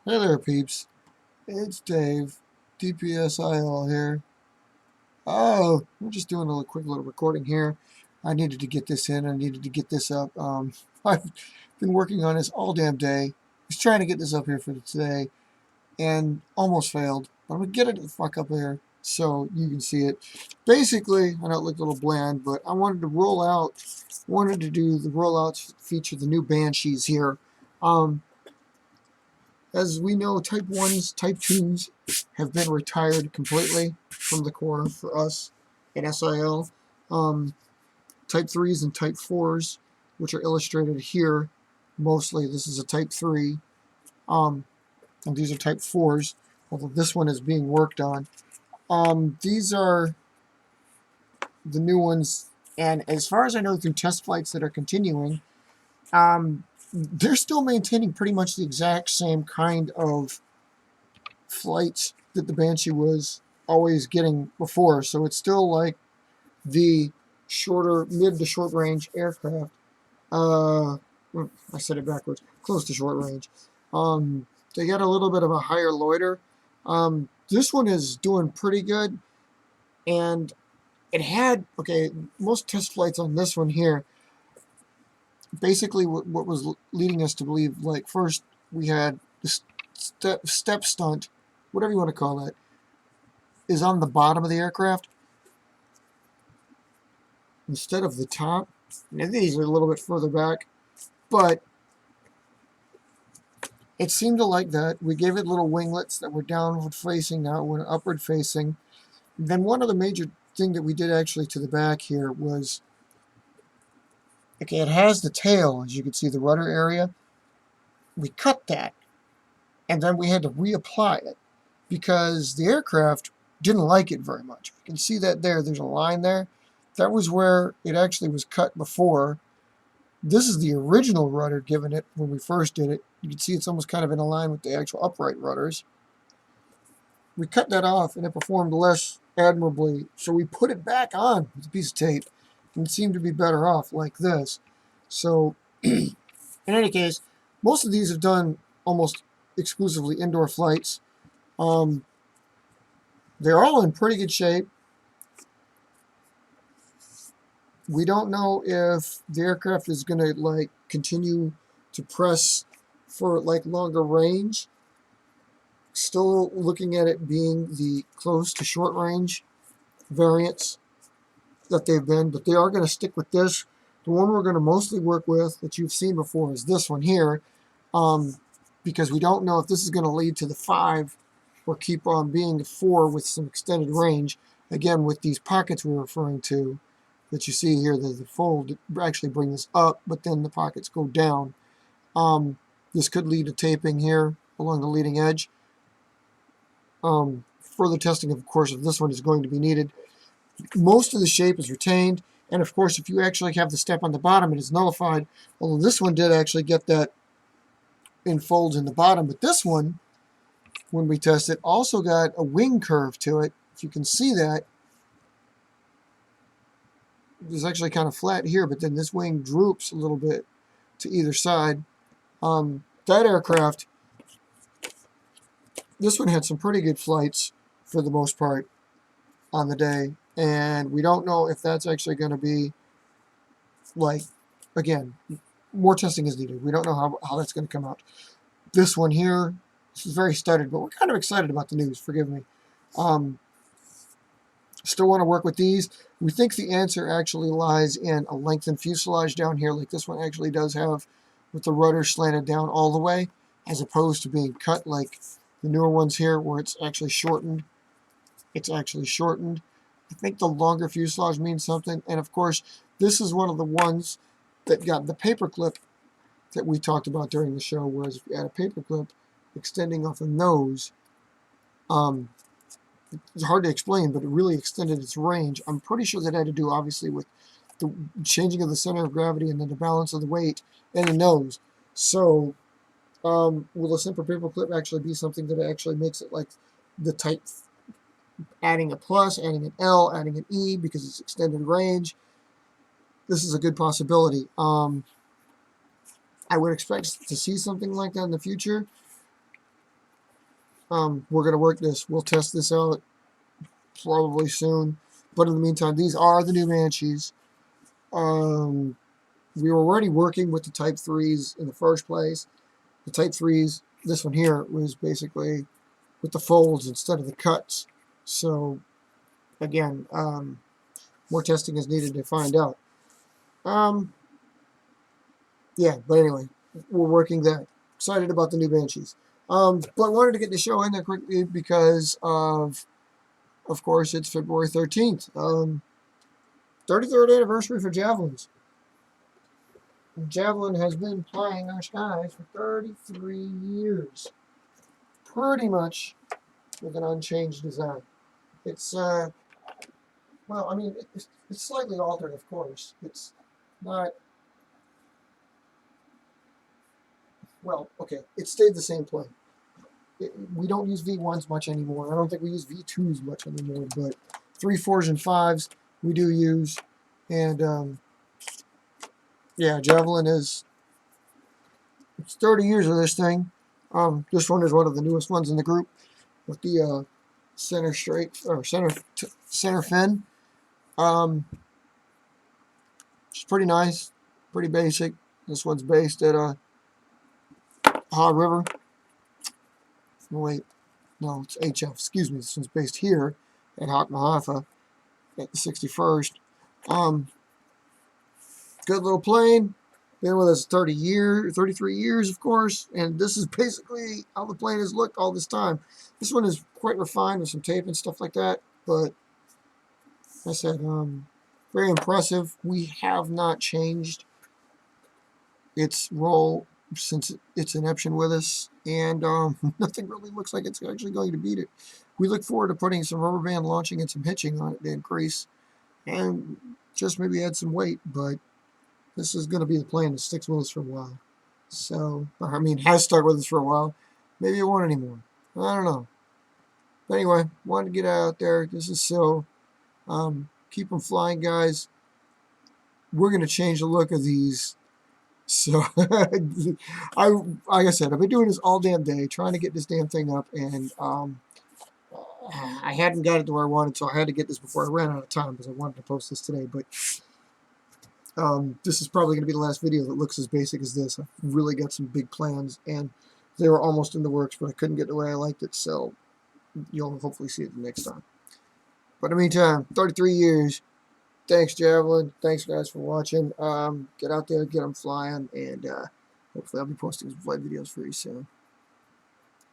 Hey there, peeps. It's Dave, DPSIL here. Oh, we're just doing a quick little recording here. I needed to get this in. I needed to get this up. I've been working on this all damn day. I was trying to get this up here for today and almost failed. But I'm going to get it the fuck up there so you can see it. Basically, I know it looked a little bland, but I wanted to do the rollouts feature the new Banshees here. Um, As we know, Type 1s, Type 2s have been retired completely from the core for us in SIL. Um, Type 3s and Type 4s, which are illustrated here, mostly. This is a Type 3, and these are Type 4s, although this one is being worked on. These are the new ones, and as far as I know, through test flights that are continuing, they're still maintaining pretty much the exact same kind of flights that the Banshee was always getting before. So it's still like the shorter, mid to short range aircraft. Uh, I said it backwards. Close to short range. They got a little bit of a higher loiter. This one is doing pretty good, and it had most test flights on this one here. Basically, what was leading us to believe, like, first we had the step stunt, whatever you want to call that, is on the bottom of the aircraft instead of the top. Now, these are a little bit further back, but it seemed to like that. We gave it little winglets that were downward facing, now were upward facing. Then one other major thing that we did actually to the back here was, it has the tail, as you can see, the rudder area. We cut that, and then we had to reapply it because the aircraft didn't like it very much. You can see that there's a line there. That was where it actually was cut before. This is the original rudder given it when we first did it. You can see it's almost kind of in line with the actual upright rudders. We cut that off and it performed less admirably, so we put it back on with a piece of tape, and it seemed to be better off like this. So, in any case, most of these have done almost exclusively indoor flights. They're all in pretty good shape. We don't know if the aircraft is going to continue to press for longer range. Still looking at it being the close to short range variants that they've been, but they are going to stick with this. The one we're going to mostly work with that you've seen before is this one here, because we don't know if this is going to lead to the 5 or keep on being the 4 with some extended range. Again, with these pockets we're referring to that you see here, the fold actually bring this up, but then the pockets go down. This could lead to taping here along the leading edge. Further testing, of course, of this one is going to be needed. Most of the shape is retained, and of course, if you actually have the step on the bottom, it is nullified, although this one did actually get that in folds in the bottom. But this one, when we test it, also got a wing curve to it. If you can see that, it's actually kind of flat here, but then this wing droops a little bit to either side. That aircraft, this one had some pretty good flights for the most part on the day, and we don't know if that's actually going to be, again, more testing is needed. We don't know how that's going to come out. This one here, this is very stuttered, but we're kind of excited about the news, forgive me. Still want to work with these. We think the answer actually lies in a lengthened fuselage down here, like this one actually does have, with the rudder slanted down all the way, as opposed to being cut like the newer ones here, where it's actually shortened. It's actually shortened. I think the longer fuselage means something, and of course, this is one of the ones that got the paperclip that we talked about during the show, whereas if you add a paperclip extending off the nose, it's hard to explain, but it really extended its range. I'm pretty sure that had to do, obviously, with the changing of the center of gravity and then the balance of the weight and the nose. So, will a simple paperclip actually be something that actually makes it like the Type, adding a plus, adding an L, adding an E because it's extended range? This is a good possibility. I would expect to see something like that in the future. we're going to work this. We'll test this out probably soon. But in the meantime, these are the new Banshees. We were already working with the Type 3s in the first place. The Type 3s, this one here, was basically with the folds instead of the cuts. So, again, more testing is needed to find out. Yeah, but anyway, we're working that. Excited about the new Banshees. But I wanted to get the show in there quickly because of course, it's February 13th. 33rd anniversary for Javelins. Javelin has been playing our skies for 33 years. Pretty much with an unchanged design. It's, well, I mean, it's slightly altered, of course. It's not, well, okay, it stayed the same plane. We don't use V1s much anymore. I don't think we use V2s much anymore, but 3, 4s, and 5s we do use. And, yeah, Javelin is, it's 30 years of this thing. This one is one of the newest ones in the group with the center straight, or center fin. It's pretty nice, pretty basic. This one's based at Hog River. Oh, wait, no, it's HF. Excuse me. This one's based here at Hot Mahafa at the 61st. Good little plane. Been with us 33 years, of course. And this is basically how the plane has looked all this time. This one is quite refined with some tape and stuff like that. But like I said, very impressive. We have not changed its role since its inception with us, and nothing really looks like it's actually going to beat it. We look forward to putting some rubber band launching and some hitching on it to increase, and just maybe add some weight, but this is going to be the plane that sticks with us for a while. So, I mean, has stuck with us for a while. Maybe it won't anymore. I don't know. But anyway, wanted to get out there. This is so. Keep them flying, guys. We're going to change the look of these. So, like I said, I've been doing this all damn day, trying to get this damn thing up, and I hadn't got it to where I wanted, so I had to get this before I ran out of time because I wanted to post this today. But this is probably going to be the last video that looks as basic as this. I've really got some big plans, and they were almost in the works, but I couldn't get the way I liked it, so you'll hopefully see it the next time. But in the meantime, 33 years. Thanks, Javelin. Thanks, guys, for watching. Get out there, get them flying, and hopefully I'll be posting some flight videos for you soon.